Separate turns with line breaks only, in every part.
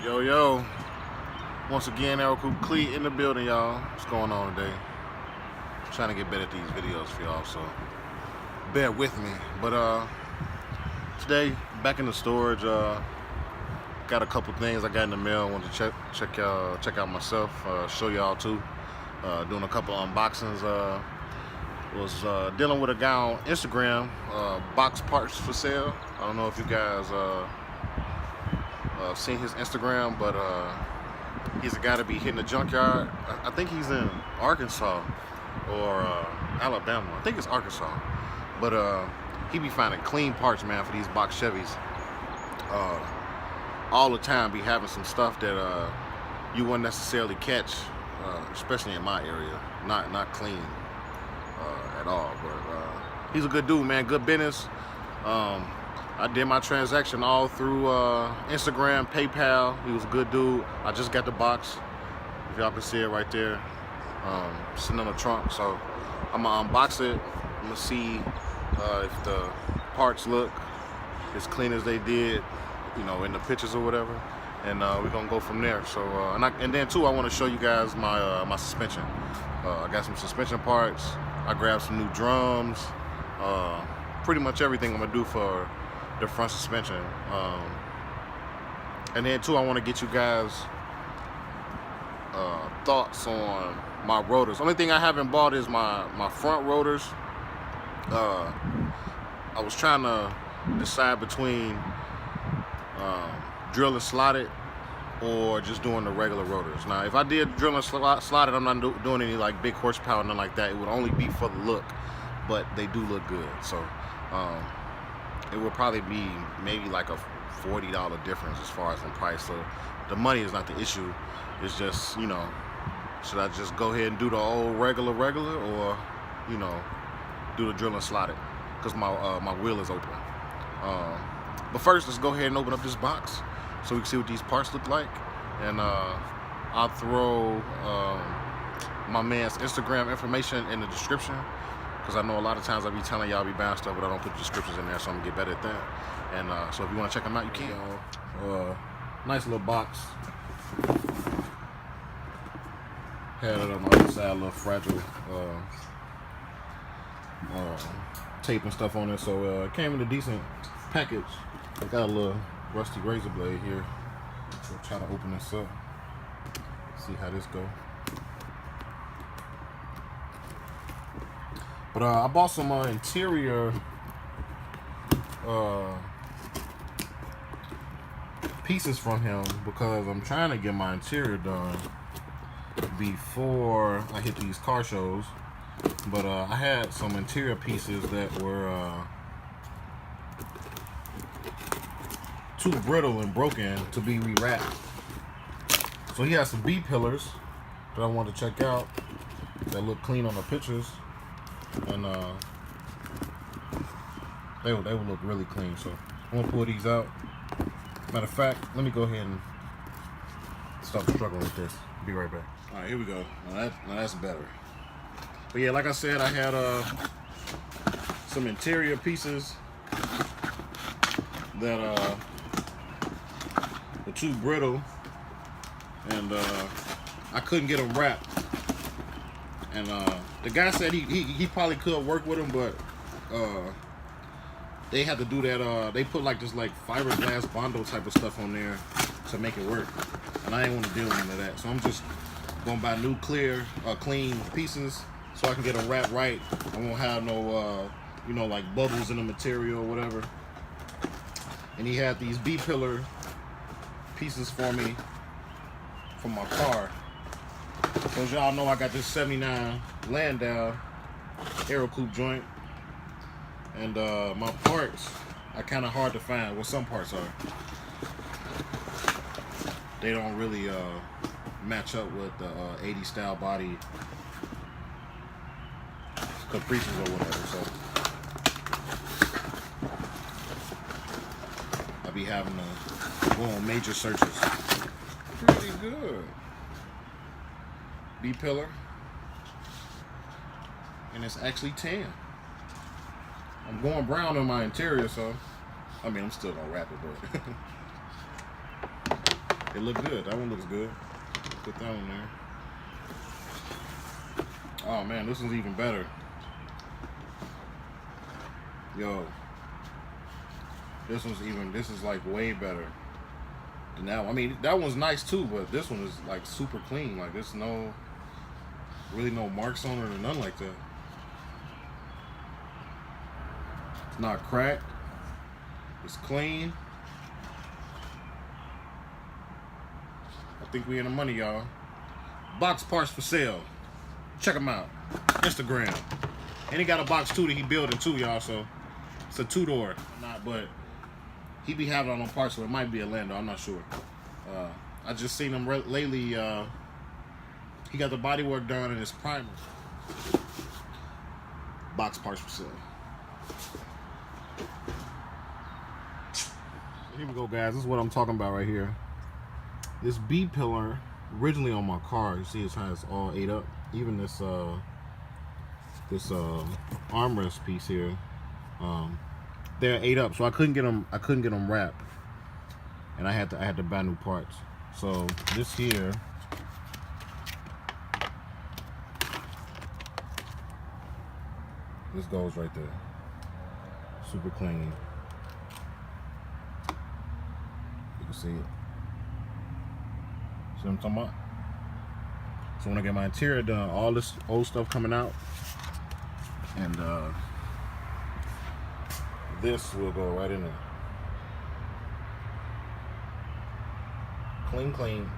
Yo, yo. Once again, Aerocoup Cleat in the building, y'all. What's going on today? I'm trying to get better at these videos for y'all, so bear with me. But today, back in the storage, got a couple things I got in the mail. I wanted to check out myself, show y'all too. Doing a couple unboxings. Was dealing with a guy on Instagram, box parts for sale. I don't know if you guys seen his Instagram, but he's a guy to be hitting the junkyard. I think he's in Arkansas or Alabama. I think it's Arkansas, but he be finding clean parts, man, for these box Chevys. All the time be having some stuff that you wouldn't necessarily catch, especially in my area. Not clean at all, but he's a good dude, man. Good business. I did my transaction all through Instagram, PayPal. He was a good dude. I just got the box, if y'all can see it right there, sitting in the trunk. So I'm gonna unbox it. I'm gonna see if the parts look as clean as they did, you know, in the pictures or whatever. And we're gonna go from there. So and then too, I want to show you guys my my suspension. I got some suspension parts. I grabbed some new drums. Pretty much everything I'm gonna do for the front suspension. And then too, I want to get you guys thoughts on my rotors. Only thing I haven't bought is my front rotors. I was trying to decide between drill and slotted or just doing the regular rotors. Now, if I did drill and slotted, I'm not doing any like big horsepower, nothing like that. It would only be for the look, but they do look good. So it would probably be maybe like a $40 difference as far as in price. So the money is not the issue. It's just, you know, should I just go ahead and do the old regular or, you know, do the drill and slotted? Because my wheel is open. But first, let's go ahead and open up this box so we can see what these parts look like. And I'll throw my man's Instagram information in the description, because I know a lot of times I be telling y'all I be buying stuff, but I don't put the descriptions in there, so I'm gonna get better at that. And so if you want to check them out, you can. Nice little box. Had it on the other side, a little fragile tape and stuff on it, so it came in a decent package. I got a little rusty razor blade here. So try to open this up. See how this goes. But I bought some interior pieces from him because I'm trying to get my interior done before I hit these car shows. But I had some interior pieces that were too brittle and broken to be rewrapped. So he has some B pillars that I want to check out that look clean on the pictures. And they would look really clean. So I'm gonna pull these out. Matter of fact, let me go ahead and stop struggling with this. Be right back. All right, here we go. Now that's better. But yeah, like I said, I had some interior pieces that were too brittle, and I couldn't get them wrapped. And the guy said he probably could work with them, but they had to do that. They put like this like fiberglass bondo type of stuff on there to make it work, and I ain't want to deal with none of that. So I'm just gonna buy new clean pieces so I can get them wrapped right. I won't have no you know, like bubbles in the material or whatever. And he had these B pillar pieces for me from my car. So as y'all know, I got this 79 Landau Aerocoup joint, and my parts are kind of hard to find. Well, some parts are. They don't really match up with the 80 style body caprices or whatever. So I be having to go on major searches. Pretty good. B pillar, and it's actually tan. I'm going brown on my interior, so I mean I'm still gonna wrap it, but It looked good. That one looks good. Put that one there. Oh man, this one's even better. Yo, this is like way better than that one. I mean, that one's nice too, but this one is like super clean. Like there's really no marks on it or nothing like that. It's not cracked. It's clean. I think we in the money, y'all. Box parts for sale. Check them out. Instagram. And he got a box too that he building too, y'all. So it's a 2-door. Not, but he be having it on parts, so it might be a Lando. I'm not sure. I just seen him lately. He got the body work done in his primer. Box parts for sale. Here we go, guys. This is what I'm talking about right here. This B pillar, originally on my car, you see it has all 8 up. Even this armrest piece here, they're 8 up, so I couldn't get them wrapped, and I had to buy new parts. So this here, this goes right there, super clean. You can see it. See what I'm talking about? So when I get my interior done, all this old stuff coming out, and this will go right in there. Clean, clean.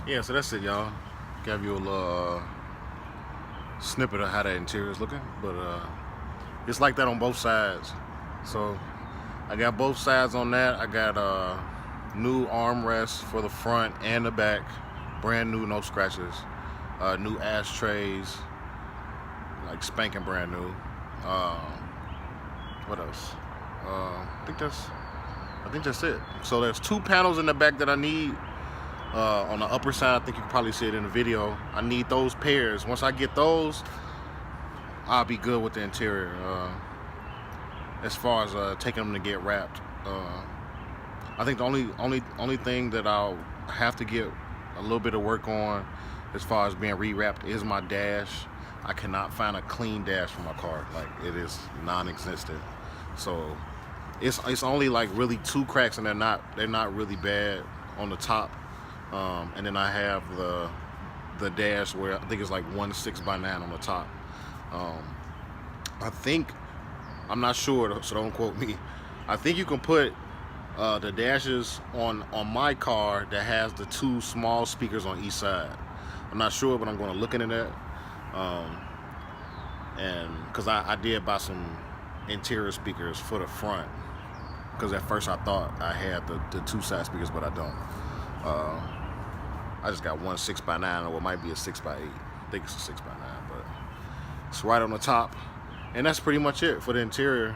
Yeah, so that's it, y'all. Gave you a little snippet of how that interior is looking, but it's like that on both sides. So I got both sides on that. I got new armrests for the front and the back. Brand new, no scratches. New ashtrays, like spanking brand new. What else? I think that's it. So there's 2 panels in the back that I need. On the upper side, I think you can probably see it in the video. I need those pairs. Once I get those, I'll be good with the interior. As far as taking them to get wrapped, I think the only thing that I'll have to get a little bit of work on as far as being rewrapped is my dash. I cannot find a clean dash for my car. Like, it is non-existent. So it's only like really 2 cracks, and they're not really bad on the top. And then I have the dash where I think it's like 1 6x9 on the top. I think, I'm not sure, so don't quote me. I think you can put the dashes on my car that has the 2 small speakers on each side. I'm not sure, but I'm going to look into that. And because I did buy some interior speakers for the front, because at first I thought I had the 2 side speakers, but I don't. I just got 1 6x9, or it might be a 6x8. I think it's a 6x9, but it's right on the top. And that's pretty much it for the interior.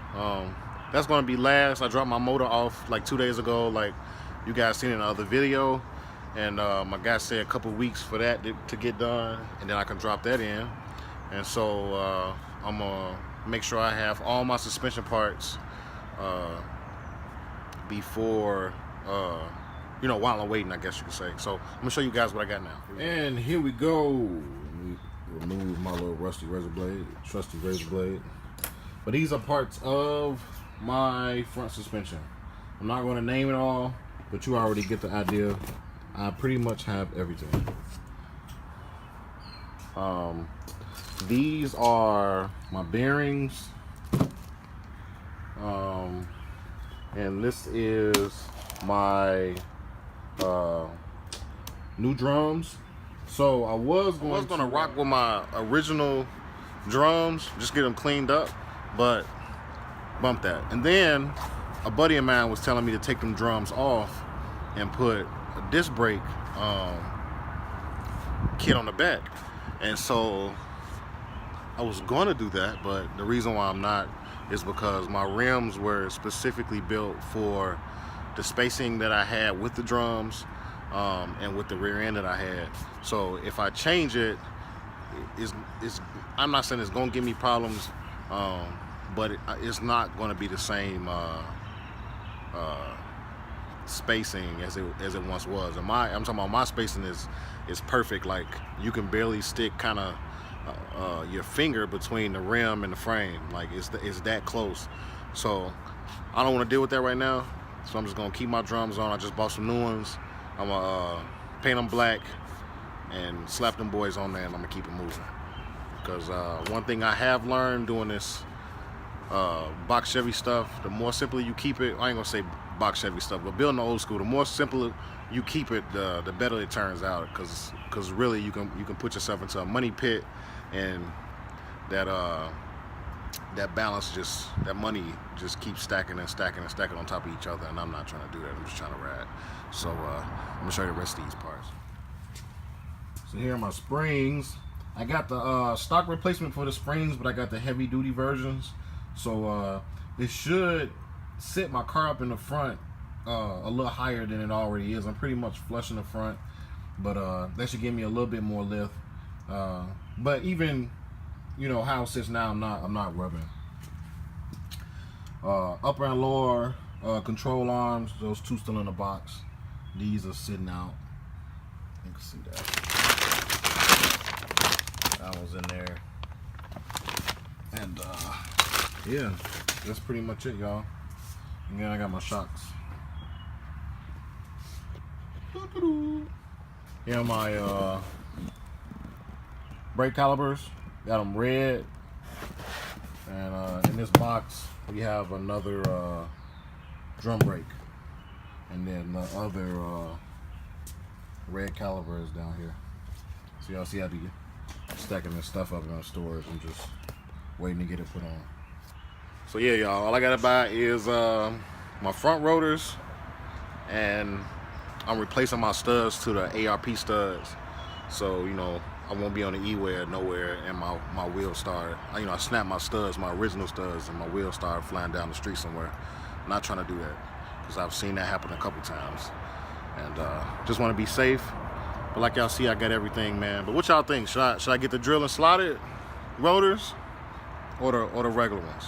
That's going to be last. I dropped my motor off like 2 days ago, like you guys seen in the other video. And my guy said a couple weeks for that to get done, and then I can drop that in. And so I'm going to make sure I have all my suspension parts before, while I'm waiting, I guess you could say. So I'm going to show you guys what I got now. And here we go. Let me remove my little trusty razor blade. But these are parts of my front suspension. I'm not going to name it all, but you already get the idea. I pretty much have everything. These are my bearings. And this is my new drums. So I was going to rock with my original drums, just get them cleaned up, but bump that. And then a buddy of mine was telling me to take them drums off and put a disc brake kit on the back. And so I was going to do that, but the reason why I'm not is because my rims were specifically built for the spacing that I had with the drums and with the rear end that I had. So if I change it, I'm not saying it's going to give me problems, but it's not going to be the same spacing as it once was. And I'm talking about my spacing is perfect. Like you can barely stick kind of your finger between the rim and the frame. Like it's that close. So I don't want to deal with that right now. So I'm just gonna keep my drums on. I just bought some new ones. I'm gonna paint them black and slap them boys on there, and I'm gonna keep it moving. Because one thing I have learned doing this box Chevy stuff, the more simple you keep it, I ain't gonna say box Chevy stuff, but building the old school, the more simple you keep it, the better it turns out. Because really you can put yourself into a money pit, and that balance that money just keeps stacking and stacking and stacking on top of each other, and I'm not trying to do that. I'm just trying to ride. So I'm gonna show you the rest of these parts. So here are my springs. I got the stock replacement for the springs, but I got the heavy duty versions. So it should sit my car up in the front a little higher than it already is. I'm pretty much flush in the front, but that should give me a little bit more lift. But even, you know, how it sits now, I'm not rubbing. Upper and lower control arms, those two still in the box. These are sitting out. You can see that. That was in there. And yeah, that's pretty much it, y'all. And then I got my shocks. Here are my brake calipers. Got them red. And in this box we have another drum brake. And then the other red caliper is down here. So y'all see how be stacking this stuff up in the storage. I'm just waiting to get it put on. So yeah, y'all, all I gotta buy is my front rotors, and I'm replacing my studs to the ARP studs. So, you know, I won't be on the E-wear nowhere, and my wheels start, you know, I snapped my studs, my original studs, and my wheels started flying down the street somewhere. I'm not trying to do that, because I've seen that happen a couple times. And just want to be safe. But like y'all see, I got everything, man. But what y'all think? Should I get the drill and slotted rotors or the regular ones?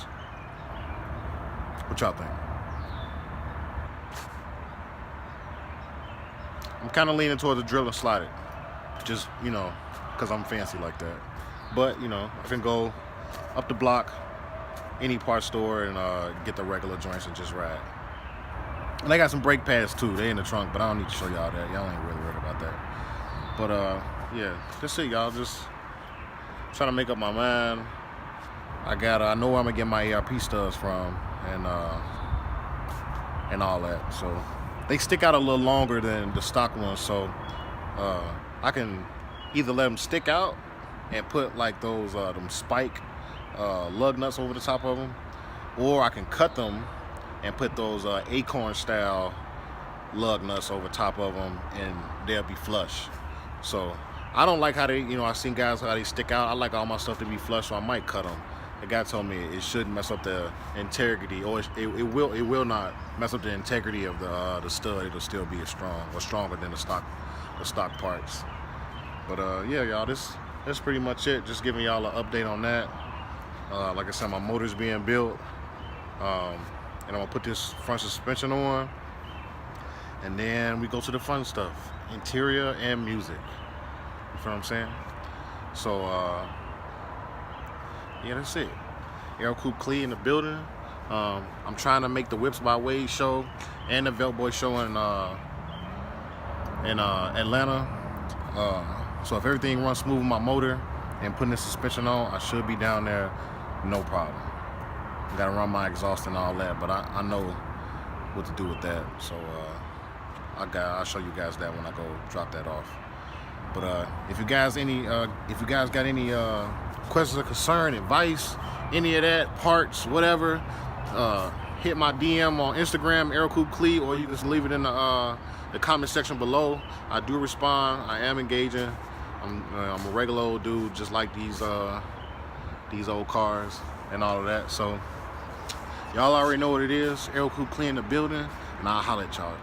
What y'all think? I'm kind of leaning toward the drill and slotted. Just, you know, because I'm fancy like that. But, you know, I can go up the block, any part store, and get the regular joints and just ride. And I got some brake pads too. They in the trunk, but I don't need to show y'all that. Y'all ain't really worried about that. But yeah, that's it, y'all. Just trying to make up my mind. I know where I'm gonna get my ARP studs from, and all that. So they stick out a little longer than the stock ones. So I can either let them stick out and put like those them spike lug nuts over the top of them, or I can cut them and put those acorn style lug nuts over top of them, and they'll be flush. So I don't like how they, you know, I've seen guys how they stick out. I like all my stuff to be flush, so I might cut them. The guy told me it shouldn't mess up the integrity, or it will not mess up the integrity of the stud. It'll still be as strong or stronger than the stock parts. But yeah, y'all, that's pretty much it. Just giving y'all an update on that. Like I said, my motor's being built. And I'm gonna put this front suspension on, and then we go to the fun stuff, interior and music. You feel what I'm saying? So yeah, that's it. Aero Coupe Clee in the building. I'm trying to make the Whips by Wade show and the Velt Boy show in Atlanta. So if everything runs smooth with my motor and putting the suspension on, I should be down there, no problem. Gotta run my exhaust and all that, but I know what to do with that. So I'll show you guys that when I go drop that off. But if you guys got any questions or concern, advice, any of that, parts, whatever, hit my DM on Instagram, Aero Coupe Clee, or you just leave it in the comment section below. I do respond. I am engaging. I'm a regular old dude, just like these old cars and all of that. So y'all already know what it is. Aero Coupe Clee in the building, and I'll holler at y'all.